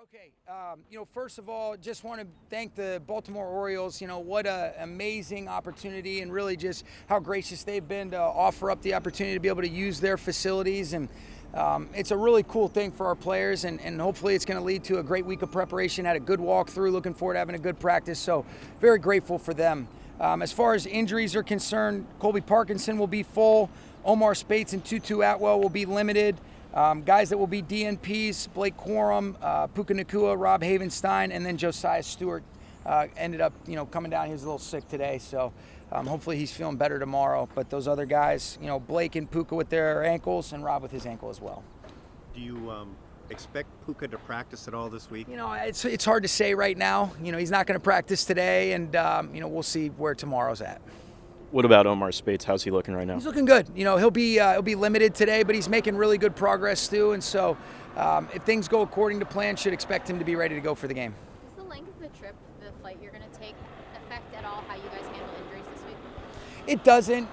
Okay, first of all, just want to thank the Baltimore Orioles. What an amazing opportunity, and really just how gracious they've been to offer up the opportunity to be able to use their facilities. And it's a really cool thing for our players, and hopefully it's going to lead to a great week of preparation. Had a good walkthrough, looking forward to having a good practice, so very grateful for them. As far as injuries are concerned, Colby Parkinson will be full. Omar Spates and Tutu Atwell will be limited. Guys that will be DNPs, Blake Corum, Puka Nacua, Rob Havenstein, and then Josiah Stewart ended up, coming down. He was a little sick today, so hopefully he's feeling better tomorrow. But those other guys, Blake and Puka with their ankles and Rob with his ankle as well. Do you expect Puka to practice at all this week? It's hard to say right now. He's not going to practice today, and, we'll see where tomorrow's at. What about Omar Spates? How's he looking right now? He's looking good. He'll be limited today, but he's making really good progress too. And so, if things go according to plan, should expect him to be ready to go for the game. Does the length of the trip, the flight you're going to take, affect at all how you guys handle injuries this week? It doesn't,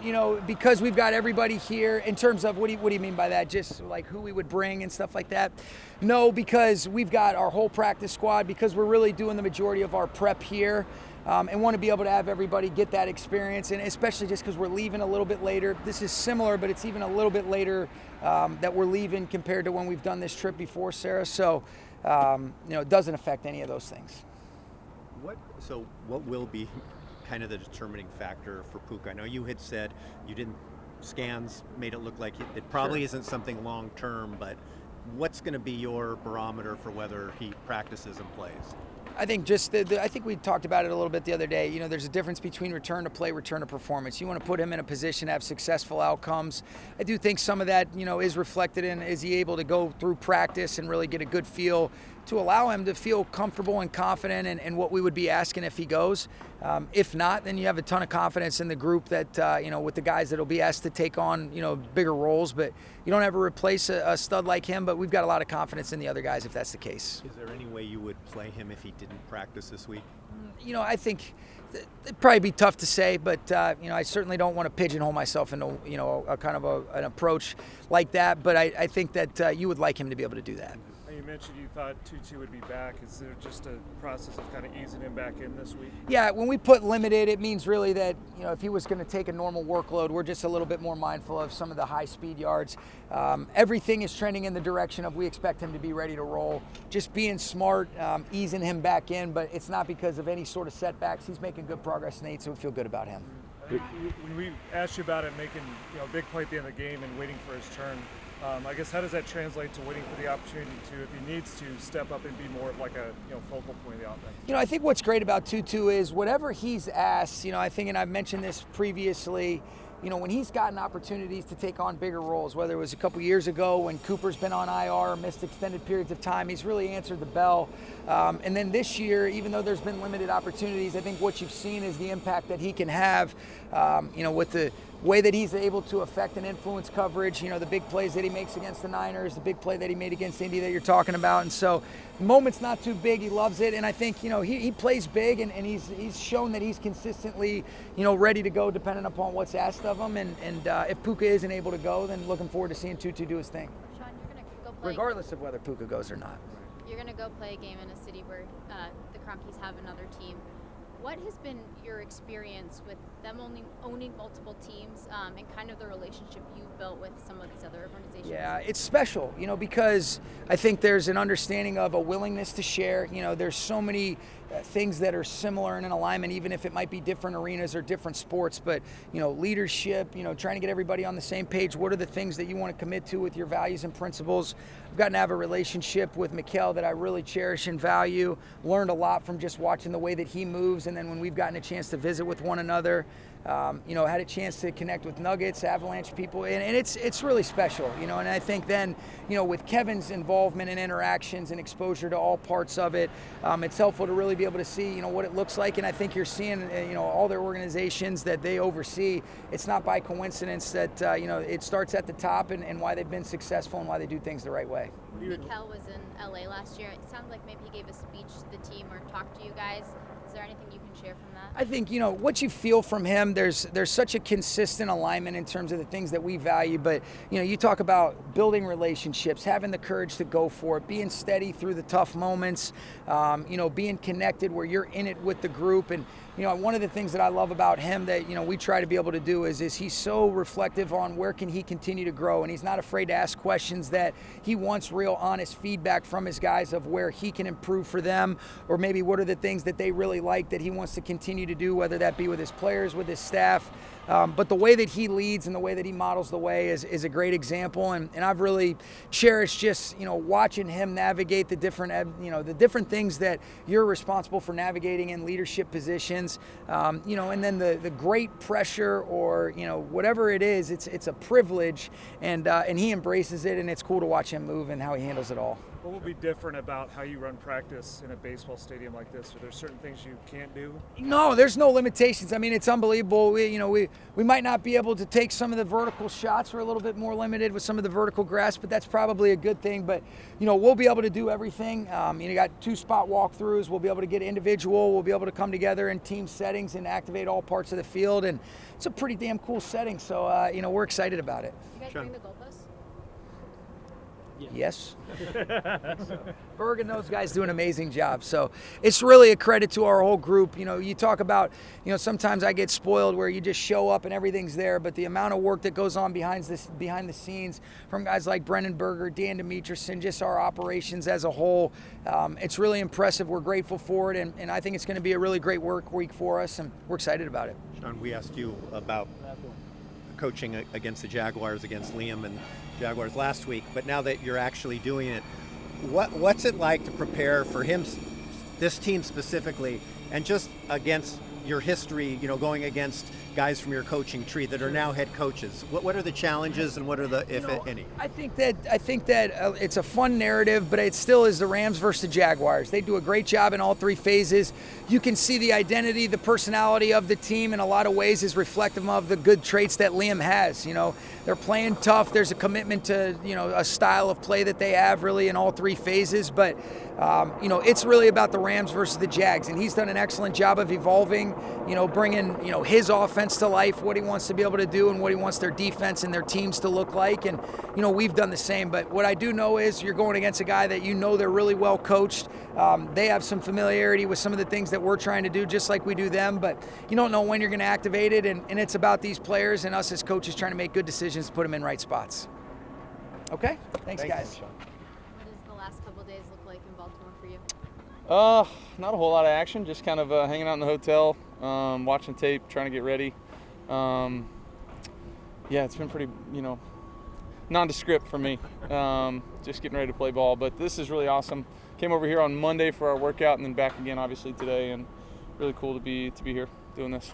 because we've got everybody here. In terms of what do you mean by that? Just like who we would bring and stuff like that? No, because we've got our whole practice squad. Because we're really doing the majority of our prep here. And want to be able to have everybody get that experience, and especially just because we're leaving a little bit later. This is similar, but it's even a little bit later that we're leaving compared to when we've done this trip before, Sarah. So, it doesn't affect any of those things. What will be kind of the determining factor for Puka? I know you had said scans made it look like it probably isn't something long term, but what's going to be your barometer for whether he practices and plays? I think I think we talked about it a little bit the other day. There's a difference between return to play, return to performance. You want to put him in a position to have successful outcomes. I do think some of that, is reflected in, is he able to go through practice and really get a good feel to allow him to feel comfortable and confident in what we would be asking if he goes. If not, then you have a ton of confidence in the group that, with the guys that will be asked to take on, bigger roles. But you don't ever replace a stud like him, but we've got a lot of confidence in the other guys if that's the case. Is there any way you would play him if he didn't practice this week? I think it'd probably be tough to say, but, I certainly don't want to pigeonhole myself into, a kind of an approach like that. But I think that you would like him to be able to do that. You mentioned you thought Tutu would be back. Is there just a process of kind of easing him back in this week? Yeah, when we put limited, it means really that, if he was going to take a normal workload, we're just a little bit more mindful of some of the high-speed yards. Everything is trending in the direction of we expect him to be ready to roll. Just being smart, easing him back in, but it's not because of any sort of setbacks. He's making good progress, Nate, so we feel good about him. When we asked you about him making a big play at the end of the game and waiting for his turn, I guess how does that translate to waiting for the opportunity to, if he needs to, step up and be more of like a focal point of the offense? I think what's great about Tutu is whatever he's asked, I think, and I've mentioned this previously, when he's gotten opportunities to take on bigger roles, whether it was a couple years ago when Cooper's been on IR, missed extended periods of time, he's really answered the bell. And then this year, even though there's been limited opportunities, I think what you've seen is the impact that he can have, with the way that he's able to affect and influence coverage, the big plays that he makes against the Niners, the big play that he made against Indy that you're talking about. And so the moment's not too big. He loves it. And I think, he plays big, and he's shown that he's consistently, ready to go depending upon what's asked of him. And if Puka isn't able to go, then looking forward to seeing Tutu do his thing. Sean, you're going to go play. Regardless of whether Puka goes or not. You're going to go play a game in a city where the Kroenkes have another team. What has been your experience with them owning multiple teams and kind of the relationship you've built with some of these other organizations? Yeah, it's special, because I think there's an understanding of a willingness to share. There's so many things that are similar and in alignment, even if it might be different arenas or different sports. But, leadership, trying to get everybody on the same page. What are the things that you want to commit to with your values and principles? I've gotten to have a relationship with Mikel that I really cherish and value. Learned a lot from just watching the way that he moves. And then when we've gotten a chance to visit with one another, had a chance to connect with Nuggets, Avalanche people, and it's really special, and I think then, with Kevin's involvement and interactions and exposure to all parts of it, it's helpful to really be able to see, what it looks like. And I think you're seeing, all their organizations that they oversee. It's not by coincidence that, it starts at the top and why they've been successful and why they do things the right way. Mikel was in LA last year. It sounded like maybe he gave a speech to the team or talked to you guys. Is there anything you can share from that? I think, what you feel from him, there's such a consistent alignment in terms of the things that we value. But, you talk about building relationships, having the courage to go for it, being steady through the tough moments, being connected where you're in it with the group. And, one of the things that I love about him that, we try to be able to do is he's so reflective on where can he continue to grow. And he's not afraid to ask questions, that he wants real honest feedback from his guys of where he can improve for them, or maybe what are the things that they really like that he wants to continue to do, whether that be with his players, with his staff. But the way that he leads and the way that he models the way is a great example. And I've really cherished just, watching him navigate the different things that you're responsible for navigating in leadership positions, and then the great pressure or, whatever it is, it's a privilege, and he embraces it, and it's cool to watch him move and how he handles it all. What will be different about how you run practice in a baseball stadium like this? Are there certain things you can't do? No, there's no limitations. I mean, it's unbelievable. We might not be able to take some of the vertical shots. We're a little bit more limited with some of the vertical grass, but that's probably a good thing. But, we'll be able to do everything. You got 2-spot walkthroughs. We'll be able to get individual. We'll be able to come together in team settings and activate all parts of the field. And it's a pretty damn cool setting. So, we're excited about it. You guys bring the goalposts? Yes. Berg and those guys do an amazing job. So it's really a credit to our whole group. You talk about, sometimes I get spoiled where you just show up and everything's there, but the amount of work that goes on behind the scenes from guys like Brennan Berger, Dan Demetrison, just our operations as a whole, it's really impressive. We're grateful for it, and I think it's going to be a really great work week for us, and we're excited about it. Sean, we asked you about coaching against the Jaguars, against Liam and Jaguars last week, but now that you're actually doing it, what's it like to prepare for him, this team specifically, and just against your history, going against guys from your coaching tree that are now head coaches? What are the challenges, and what are the, if any? I think that it's a fun narrative, but it still is the Rams versus the Jaguars. They do a great job in all three phases. You can see the identity, the personality of the team in a lot of ways is reflective of the good traits that Liam has. They're playing tough. There's a commitment to, a style of play that they have really in all three phases. But, it's really about the Rams versus the Jags. And he's done an excellent job of evolving, bringing, his offense to life, what he wants to be able to do and what he wants their defense and their teams to look like. And, we've done the same. But what I do know is you're going against a guy that they're really well coached. They have some familiarity with some of the things that we're trying to do, just like we do them. But you don't know when you're going to activate it. And it's about these players and us as coaches trying to make good decisions to put them in right spots. Okay? Thanks guys. Sean. What does the last couple of days look like in Baltimore for you? Not a whole lot of action. Just kind of hanging out in the hotel, watching tape, trying to get ready. It's been pretty, nondescript for me. Just getting ready to play ball. But this is really awesome. Came over here on Monday for our workout, and then back again, obviously, today. And really cool to be here doing this.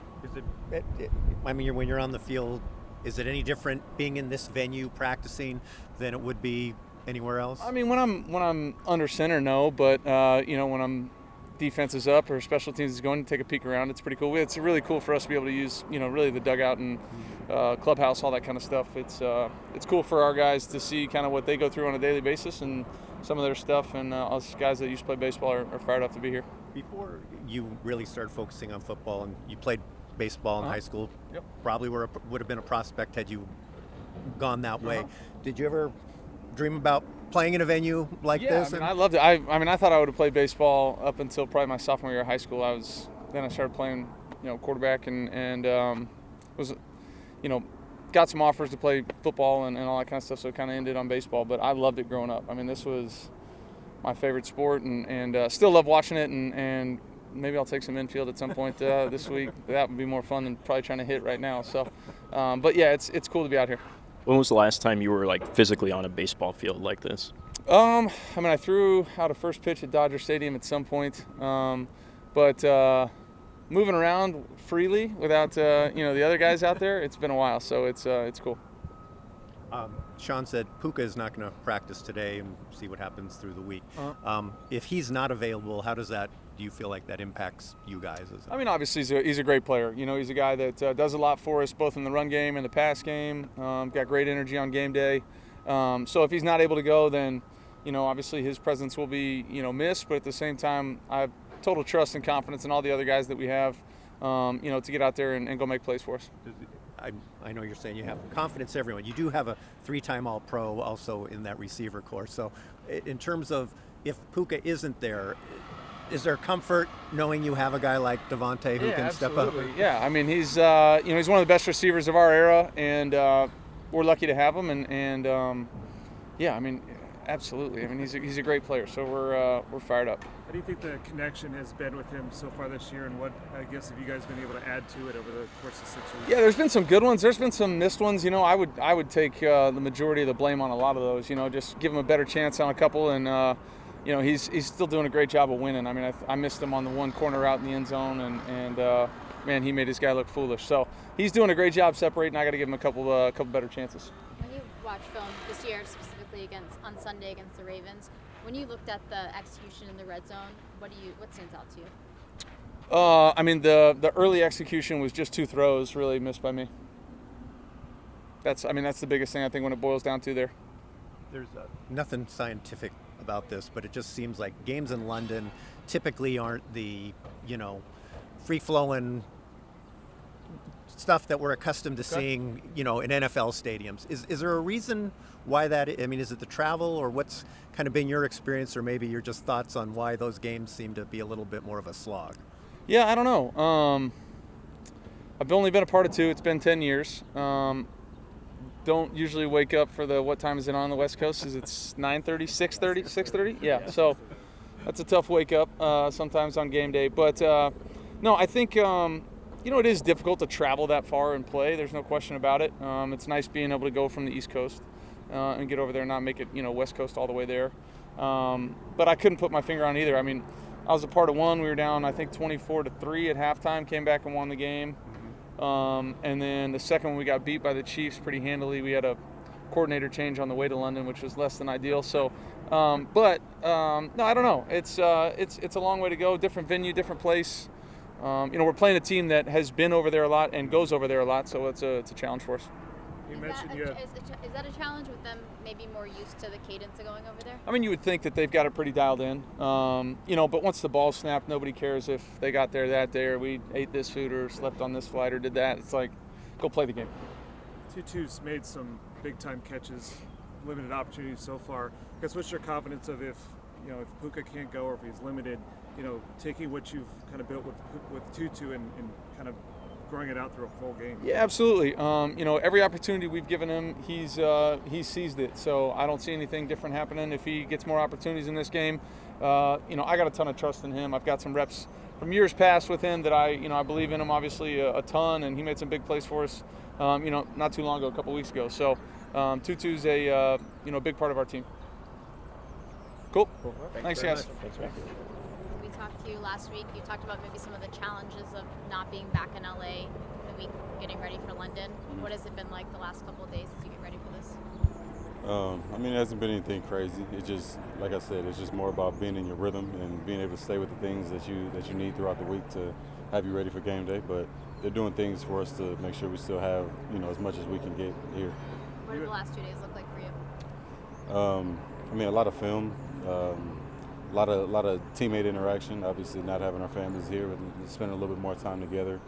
When you're on the field, is it any different being in this venue practicing than it would be anywhere else? When I'm under center, no, but when I'm defense is up or special teams is going to take a peek around, it's pretty cool. It's really cool for us to be able to use, really the dugout and clubhouse, all that kind of stuff. It's cool for our guys to see kind of what they go through on a daily basis and some of their stuff, and us guys that used to play baseball are fired up to be here. Before you really started focusing on football, and you played baseball in high school, Yep. probably would have been a prospect had you gone that way. Did you ever dream about playing in a venue like this? I loved it. I thought I would have played baseball up until probably my sophomore year of high school. Then I started playing, quarterback and was, got some offers to play football and all that kind of stuff. So it kind of ended on baseball, but I loved it growing up. This was my favorite sport and still love watching it and maybe I'll take some infield at some point this week. That would be more fun than probably trying to hit right now. So, but yeah, it's cool to be out here. When was the last time you were physically on a baseball field like this? I threw out a first pitch at Dodger Stadium at some point, but moving around freely without the other guys out there, it's been a while, so it's cool. Sean said Puka is not going to practice today and see what happens through the week. If he's not available, how does that? Do you feel like that impacts you guys? Obviously he's a great player. He's a guy that does a lot for us, both in the run game and the pass game. Got great energy on game day. So if he's not able to go, then obviously his presence will be missed. But at the same time, I've total trust and confidence in all the other guys that we have, to get out there and go make plays for us. I know you're saying you have confidence in everyone. You do have a 3-time All-Pro also in that receiver corps. So in terms of if Puka isn't there, is there comfort knowing you have a guy like Davante who can step up? Yeah, I mean, he's he's one of the best receivers of our era, and we're lucky to have him. And I mean, absolutely. I mean, he's a great player, so we're fired up. How do you think the connection has been with him so far this year, and what, I guess, have you guys been able to add to it over the course of 6 weeks? Yeah, there's been some good ones. There's been some missed ones. I would take the majority of the blame on a lot of those. Just give him a better chance on a couple, and he's still doing a great job of winning. I mean, I missed him on the one corner out in the end zone, and man, he made his guy look foolish. So he's doing a great job separating. I got to give him a couple better chances. When you watch film this year, specifically on Sunday against the Ravens, when you looked at the execution in the red zone, what stands out to you? I mean, the early execution was just 2 throws really missed by me. That's the biggest thing I think when it boils down to there. There's nothing scientific about this, but it just seems like games in London typically aren't the, free-flowing stuff that we're accustomed to seeing, in NFL stadiums. Is there a reason why that? I mean, is it the travel, or what's kind of been your experience, or maybe your just thoughts on why those games seem to be a little bit more of a slog? Yeah, I don't know. I've only been a part of 2. It's been 10 years. Don't usually wake up for what time is it on the West Coast? Is it 9:30, 6:30, 6:30? Yeah, so that's a tough wake up sometimes on game day. But no, I think it is difficult to travel that far and play. There's no question about it. It's nice being able to go from the East Coast and get over there and not make it West Coast all the way there. But I couldn't put my finger on either. I mean, I was a part of one. We were down, I think, 24-3 at halftime. Came back and won the game. And then the second one, we got beat by the Chiefs pretty handily. We had a coordinator change on the way to London, which was less than ideal. So, no, I don't know. It's a long way to go. Different venue, different place. We're playing a team that has been over there a lot and goes over there a lot, so it's a challance for us. Is that a challenge with them maybe more used to the cadence of going over there? I mean, you would think that they've got it pretty dialed in, but once the ball's snapped, nobody cares if they got there that day or we ate this food or slept on this flight or did that. It's like, go play the game. Tutu's made some big-time catches, limited opportunities so far. I guess what's your confidence of if Puka can't go or if he's limited, taking what you've kind of built with Tutu and kind of growing it out through a full game? Yeah, absolutely. Every opportunity we've given him, he's seized it. So I don't see anything different happening if he gets more opportunities in this game. I got a ton of trust in him. I've got some reps from years past with him that I believe in him obviously a ton, and he made some big plays for us. Not too long ago, a couple weeks ago. So Tutu's a big part of our team. Cool. Thanks guys. We talked to you last week. You talked about maybe some of the challenges of not being back in LA the week getting ready for London. What has it been like the last couple of days as you get ready for this? It hasn't been anything crazy. It's just, like I said, it's just more about being in your rhythm and being able to stay with the things that you need throughout the week to have you ready for game day. But they're doing things for us to make sure we still have, as much as we can get here. What did the last 2 days look like for you? A lot of film, a lot of teammate interaction. Obviously, not having our families here, but spending a little bit more time together.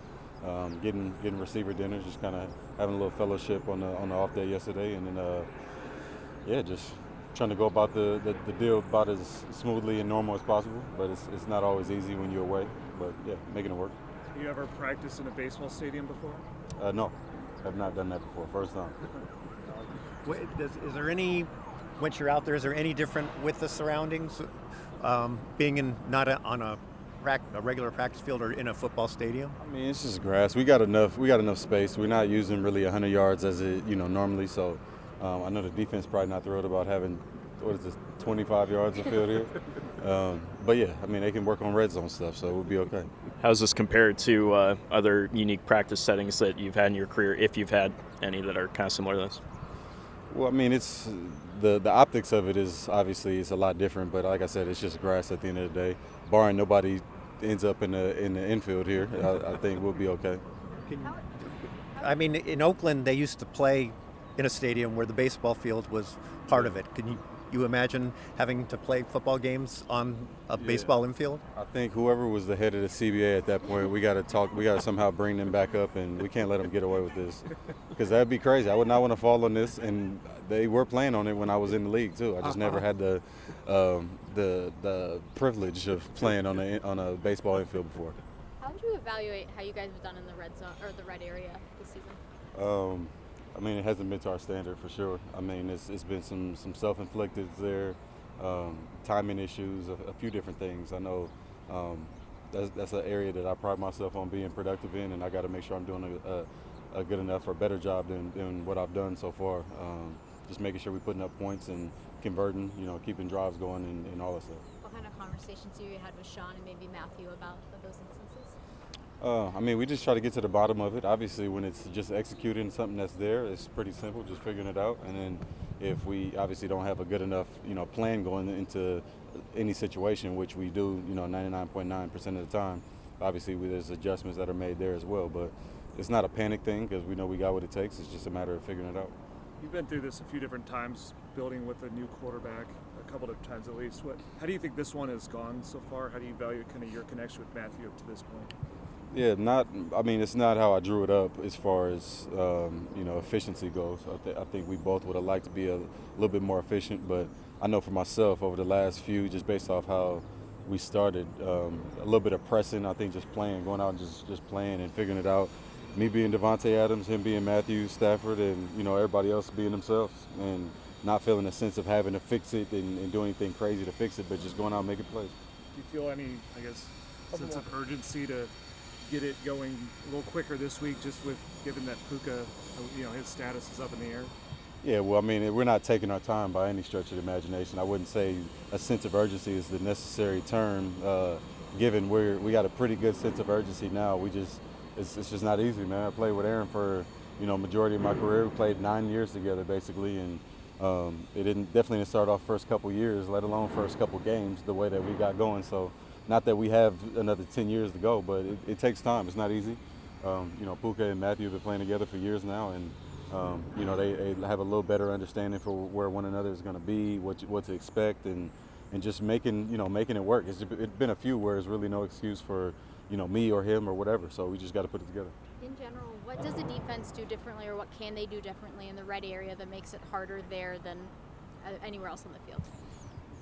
Getting receiver dinners, just kind of having a little fellowship on the off day yesterday, and then just trying to go about the deal about as smoothly and normal as possible. But it's not always easy when you're away. But yeah, making it work. Have you ever practiced in a baseball stadium before? No, have not done that before. First time. Is there any, once you're out there, is there any different with the surroundings, being in not on a regular practice field or in a football stadium? It's just grass. We got enough space. We're not using really 100 yards as it normally. So I know the defense probably not thrilled about having 25 yards of field here. But yeah, they can work on red zone stuff, so we'll be okay. How's this compared to other unique practice settings that you've had in your career, if you've had any that are kind of similar to this? Well, it's the optics of it is obviously it's a lot different, but like I said, it's just grass at the end of the day. Barring nobody ends up in the infield here, I think we'll be okay. In Oakland, they used to play in a stadium where the baseball field was part of it. Can you you imagine having to play football games on a baseball infield? I think whoever was the head of the CBA at that point, we got to talk. We got to somehow bring them back up, and we can't let them get away with this, because that'd be crazy. I would not want to fall on this, and they were playing on it when I was in the league too. I just never had the privilege of playing on a baseball infield before. How would you evaluate how you guys have done in the red zone or the red area this season? I mean, it hasn't been to our standard for sure. I mean, it's been some self-inflicted there, timing issues, a few different things. I know that's an area that I pride myself on being productive in, and I got to make sure I'm doing a good enough or better job than what I've done so far. Just making sure we're putting up points and converting, keeping drives going and all that stuff. What kind of conversations have you had with Sean and maybe Matthew about those instances? I mean, we just try to get to the bottom of it. Obviously, when it's just executing something that's there, it's pretty simple, just figuring it out. And then if we obviously don't have a good enough, plan going into any situation, which we do, 99.9% of the time, obviously there's adjustments that are made there as well. But it's not a panic thing, because we know we got what it takes. It's just a matter of figuring it out. You've been through this a few different times, building with a new quarterback, a couple of times at least. How do you think this one has gone so far? How do you value kind of your connection with Matthew up to this point? Yeah, it's not how I drew it up as far as, efficiency goes. I think we both would have liked to be a little bit more efficient, but I know for myself over the last few, just based off how we started, a little bit of pressing, I think just playing, going out and just playing and figuring it out. Me being Davante Adams, him being Matthew Stafford, and, everybody else being themselves, and not feeling a sense of having to fix it and do anything crazy to fix it, but just going out and making plays. Do you feel any, sense of urgency to get it going a little quicker this week, just with given that Puka, his status is up in the air? Yeah, well, I mean, we're not taking our time by any stretch of the imagination. I wouldn't say a sense of urgency is the necessary term, given we got a pretty good sense of urgency now. It's just not easy, man. I played with Aaron for, majority of my career. We played 9 years together, basically, and it definitely didn't start off first couple years, let alone first couple games, the way that we got going. So, not that we have another 10 years to go, but it takes time. It's not easy. Puka and Matthew have been playing together for years now, and they have a little better understanding for where one another is going to be, what to expect, and just making it work. It's been a few where there's really no excuse for me or him or whatever. So we just got to put it together. In general, what does the defense do differently, or what can they do differently in the red area that makes it harder there than anywhere else on the field?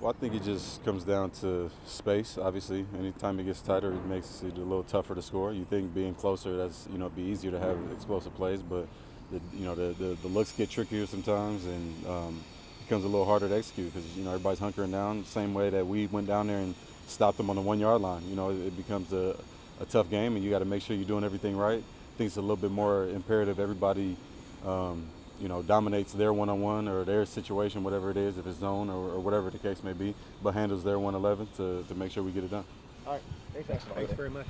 Well, I think it just comes down to space. Obviously, anytime it gets tighter, it makes it a little tougher to score. You think being closer, that's be easier to have explosive plays, but the looks get trickier sometimes, and becomes a little harder to execute because everybody's hunkering down the same way that we went down there and stopped them on the 1 yard line. It becomes a tough game, and you got to make sure you're doing everything right. I think it's a little bit more imperative everybody dominates their one-on-one or their situation, whatever it is, if it's zone or whatever the case may be, but handles their 111 to make sure we get it done. All right. Thanks very much.